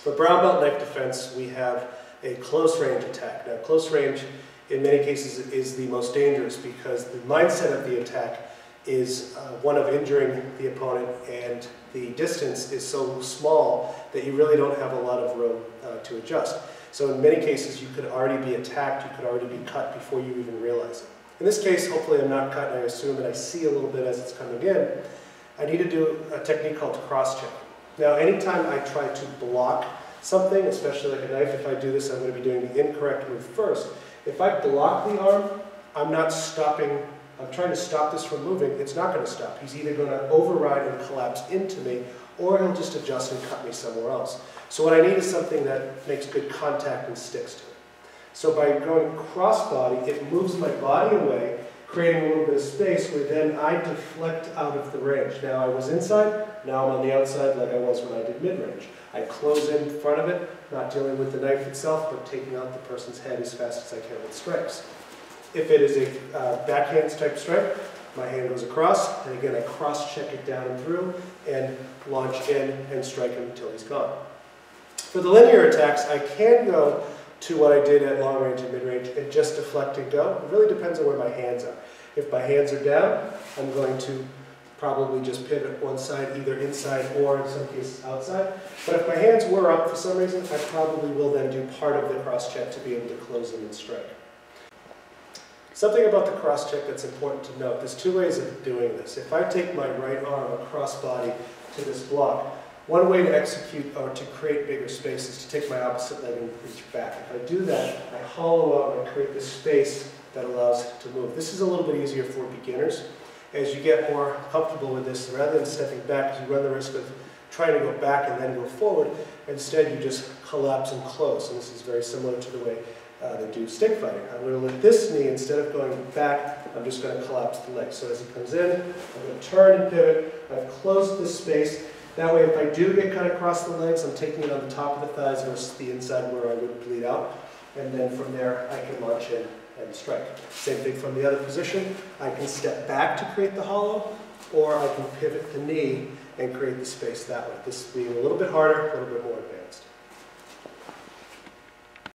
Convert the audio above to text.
For brown belt knife defense, we have a close range attack. Now, close range, in many cases, is the most dangerous because the mindset of the attack is one of injuring the opponent, and the distance is so small that you really don't have a lot of room to adjust. So in many cases, you could already be attacked, you could already be cut before you even realize it. In this case, hopefully I'm not cut, and I assume that I see a little bit as it's coming in. I need to do a technique called cross-check. Now, anytime I try to block something, especially like a knife, if I do this, I'm going to be doing the incorrect move first. If I block the arm, I'm not stopping. I'm trying to stop this from moving. It's not going to stop. He's either going to override and collapse into me, or he'll just adjust and cut me somewhere else. So what I need is something that makes good contact and sticks to it. So by going cross-body, it moves my body away, creating a little bit of space where then I deflect out of the range. Now I was inside, now I'm on the outside like I was when I did mid-range. I close in front of it, not dealing with the knife itself, but taking out the person's head as fast as I can with strikes. If it is a backhand type strike, my hand goes across, and again I cross-check it down and through, and launch in and strike him until he's gone. For the linear attacks, I can go to what I did at long range and mid-range and just deflect and go. It really depends on where my hands are. If my hands are down, I'm going to probably just pivot one side, either inside or in some cases outside. But if my hands were up for some reason, I probably will then do part of the cross-check to be able to close them and strike. Something about the cross-check that's important to note. There's two ways of doing this. If I take my right arm across body to this block, one way to execute or to create bigger space is to take my opposite leg and reach back. If I do that, I hollow out and I create this space that allows it to move. This is a little bit easier for beginners. As you get more comfortable with this, rather than stepping back, you run the risk of trying to go back and then go forward. Instead, you just collapse and close. And this is very similar to the way they do stick fighting. I'm going to lift this knee, instead of going back, I'm just going to collapse the leg. So as he comes in, I'm going to turn and pivot. I've closed this space. That way, if I do get cut across the legs, I'm taking it on the top of the thighs versus the inside where I would bleed out. And then from there, I can launch in and strike. Same thing from the other position. I can step back to create the hollow, or I can pivot the knee and create the space that way. This being a little bit harder, a little bit more advanced.